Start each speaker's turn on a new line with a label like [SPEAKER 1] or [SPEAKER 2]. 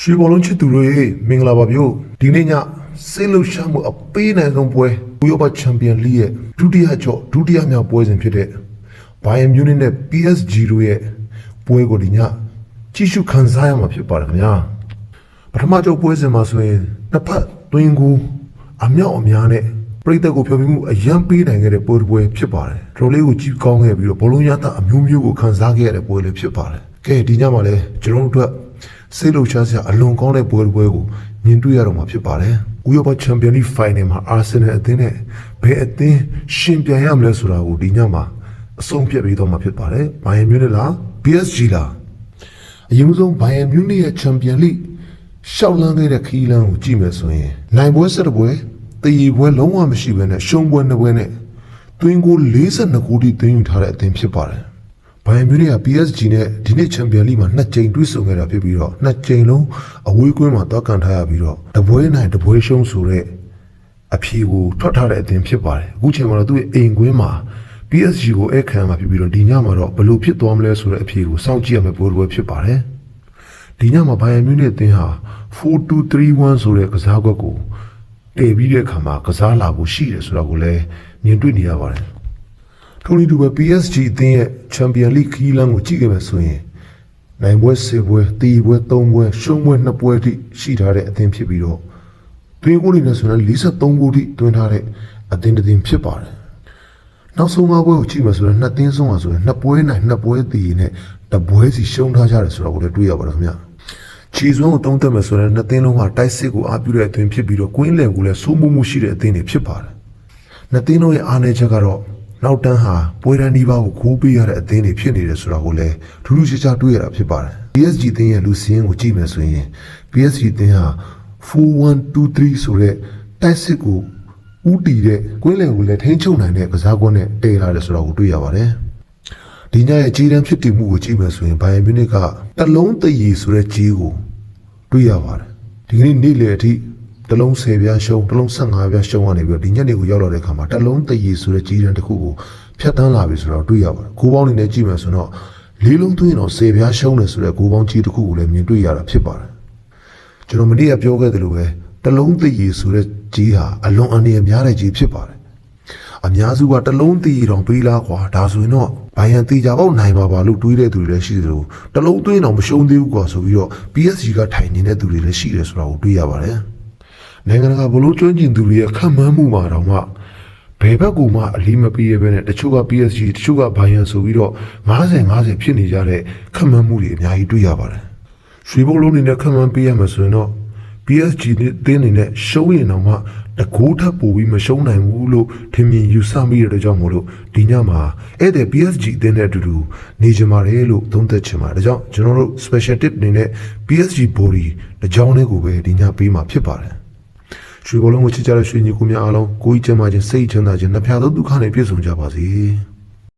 [SPEAKER 1] ရွှေဘောလုံးချစ်သူတွေမင်္ဂလာပါဗျို့ဒီနေ့ညစိတ်လှုပ်ရှားမှုအပေးနိုင်ဆုံးပွဲဥရောပချန်ပီယံလိရဲ့ဒုတိယမြောက်ပွဲစဉ်ဖြစ်တဲ့ဘိုင်ယန်မြူးနစ်နဲ့ PSG တို့ရဲ့ပွဲကိုဒီညကြည့်ရှုခန်းစားရမှာဖြစ်ပါတယ်ခင်ဗျာပထမကျောက်ပွဲစဉ်မှာဆိုရင်နှစ်ဖက်သွင်းကူအမြောက်အများနဲ့ပရိသတ်ကိုဖျော်ဖြေမှုအရန်ပေးနိုင်ခဲ့တဲ့ပွဲဖြစ်ပါတယ်တော်လေးကိုကြည့်ကောင်းခဲ့ပြီးတော့ဘောလုံးရတာအမျိုးမျိုးကိုခန်းစားခဲ့ရတဲ့ပွဲလေးဖြစ်ပါတယ်ကဲဒီညမှာလည်းကျွန်တော်တို့စိတ်လှုပ်ရှားစရာအလွန်ကောင်းတဲ့ပွဲကိုမြင်တွေ့ရတော့မှာဖြစ်ပါတယ်။ဥရောပချန်ပီယံလိဖိုင်နယ်မှာအာဆင်နယ်အသင်းနဲ့ဘယ်အသင်းရှင်ပြိုင်ရမလဲဆိုတာကိုဒီညမှာအဆုံးဖြတ်ပြီးတော့မှာဖြစ်ပါတယ်။ဘိုင်ယန်မြူးနစ်လား PSG လားအရင်ဆုံးဘိုင်ယန်မြူးနစ်ရဲ့ချန်ပီယံလိရှောက်လန်းခဲ့တဲ့ခီးလန်းကိုကြည့်မယ်ဆိုရင်နိုင်ပွဲ၁၁ပွဲတည်ပွဲလုံးဝမရှိဘဲနဲ့ရှုံးပွဲ၂ပွဲနဲ့တွင်းကို42ဂိုးထိသွင်းယူထားတဲ့အသင်းဖြစ်ပါတယ်။ဘိုင်ယန်မြူးနစ်က PSG နဲ့ဒီနေ့ချန်ပီယံလိမှာ2ကြိမ်တွေ့ဆုံခဲ့တာဖြစ်ပြီးတော့2ကြိမ်လုံးအဝေးကွင်းမှာတောက်ကန်ထားရပြီးတော့တပွဲနိုင်တပွဲရှုံးဆိုတဲ့အဖြေကိုထွက်ထားတဲ့အသင်းဖြစ်ပါတယ်အခုချိန်မှာတော့သူ့ရဲ့အိမ်ကွင်းမှာ PSG ကိုအခမ်းမှာဖြစ်ပြီးတော့ဒီညမှာတော့ဘယ်လိုဖြစ်သွားမလဲဆိုတဲ့အဖြေကိုစောင့်ကြည့်ရမယ့်ပွဲဖြစ်ပါတယ်ဒီညမှာဘိုင်ယန်မြူးနစ်အသင်းဟာ 4-2-3-1 ဆိုတဲ့ကစားကွက်ကိုတည်ပြီးတဲ့အခါမှာကစားလာဖို့ရှိတယ်ဆိုတာကိုလည်းမြင်တွေ့နေရပါတယ်ထို့နည်းတူပဲ PSG အသင်းရဲ့ချန်ပီယံလိခီးလန်းကိုကြည့်ခဲ့မယ်ဆိုရင်နိုင်ပွဲ10ပွဲတည်ပွဲ3ပွဲရှုံးပွဲ2ပွဲထိရှိထားတဲ့အသင်းဖြစ်ပြီးတော့တွင်းကိုလေးနဲ့ဆိုရင်43ဂိုးထိတွင်းထားတဲ့အသင်းတစ်သင်းဖြစ်ပါတယ်နောက်ဆုံး5ပွဲကိုကြည့်မယ်ဆိုရင်2သင်းဆုံးပါဆိုရင်2ပွဲနိုင်2ပွဲတည်နဲ့1ပွဲစီရှုံးထားကြတယ်ဆိုတာကိုလည်းတွေ့ရပါတယ်ခင်ဗျခြေစွမ်းကိုတုံးတက်မယ်ဆိုရင်2သင်းလုံးကတိုက်စစ်ကိုအားပြုတဲ့အသင်းဖြစ်ပြီးတော့ကွင်းလယ်ကိုလည်းစိုးမိုးမှုရှိတဲ့အသင်းတွေဖြစ်ပါတယ်2သင်းလုံးရဲ့အားနည်းချက်ကတော့နောက်တန်းဟာပွဲတန်းဒီပါကိုခိုးပေးရတဲ့အသင်းတွေဖြစ်နေတယ်ဆိုတာကိုလည်းထူးထူးခြားခြားတွေ့ရတာဖြစ်ပါတယ် PSG အသင်းရဲ့လူစင်းကိုကြည့်မယ်ဆိုရင် PSG အသင်းဟာ4-1-2-3 ဆိုတဲ့တိုက်စစ်ကိုဦးတည်တဲ့ကွင်းလယ်ကိုလည်းထိန်းချုပ်နိုင်တဲ့ကစားကွက်နဲ့တည်လာတယ်ဆိုတာကိုတွေ့ရပါတယ်ဒီညရဲ့ကြီးတန်းဖြစ်တည်မှုကိုကြည့်မယ်ဆိုရင်ဘိုင်ယန်မြူးနစ်ကတလုံးတည်ဆိုတဲ့ကြီးကိုတွေ့ရပါတယ်ဒီကနေ့နေ့လယ်အထိတလုံး10ပြားရှုံးတလုံး15ပြားရှုံးကနေပြီးတော့ဒီညနေကိုရောက်လာတဲ့အခါမှာတလုံးတည်ဆိုတဲ့ကြီးတန်းတစ်ခုကိုဖြတ်တန်းလာပြီဆိုတော့တွေ့ရပါတယ်ဂိုးပေါင်းနေနဲ့ကြည့်မယ်ဆိုတော့လေးလုံးသွင်းတော့10ပြားရှုံးတယ်ဆိုတဲ့ဂိုးပေါင်းကြီးတစ်ခုကိုလည်းမြင်တွေ့ရတာဖြစ်ပါတယ်ကျွန်တော်မနေ့ကပြောခဲ့သလိုပဲတလုံးတည်ဆိုတဲ့ကြီးဟာအလွန်အန္တရာယ်များတဲ့ကြီးဖြစ်ပါတယ်အများစုကတလုံးတည်တောင်ပေးလားကွာဒါဆိုရင်တော့ဘိုင်ယန်တီကြပေါ့နိုင်ပါလို့တွေးတဲ့သူတွေလည်းရှိသလိုတလုံးသွင်းတော့မရှုံးသေးဘူးကွာဆိုပြီးတော့ PSG ကထိုင်နေတဲ့သူတွေလည်းရှိတယ်ဆိုတာကိုတွေ့ရပါတယ်နိုင်ငံတကာဘလို့ကျွမ်းကျင်သူတွေရဲ့ခံမှန်းမှုမှာတော့မှဘယ်ဘက်ကမှအလီမပေးရဘဲနဲ့တချို့က PSG တချို့ကဘိုင်ယန်ဆိုပြီးတော့50-50ဖြစ်နေကြတဲ့ခံမှန်းမှုတွေအများကြီးတွေ့ရပါတယ်ရွှေဘုတ်လုံးနေနဲ့ခံမှန်းပေးရမယ်ဆိုရင်တော့ PSG တင်းနေနဲ့ရှုံးရင်တော့မှတကိုးထပ်ပို့ပြီးမရှုံးနိုင်ဘူးလို့ထင်မြင်ယူဆမိတဲ့ကြောင့်မို့လို့ဒီညမှာအဲ့တဲ့ PSG တင်းနဲ့အတူတူနေကြမှာလေလို့သုံးသပ်ချင်ပါတယ်ဒါကြောင့်ကျွန်တော်တို့ special tip အနေနဲ့ PSG body တစ်ကြောင်းလေးကိုပဲဒီညပေးမှာဖြစ်ပါတယ်ရွှေဘောလုံးကိုချစ်ကြတဲ့ရွှေညီကိုများအားလုံးကိုကြီးကျမ်းမာခြင်းစိတ်ချမ်းသာခြင်းနှဖျားသောဒုက္ခနဲ့ပြည့်စုံကြပါစေ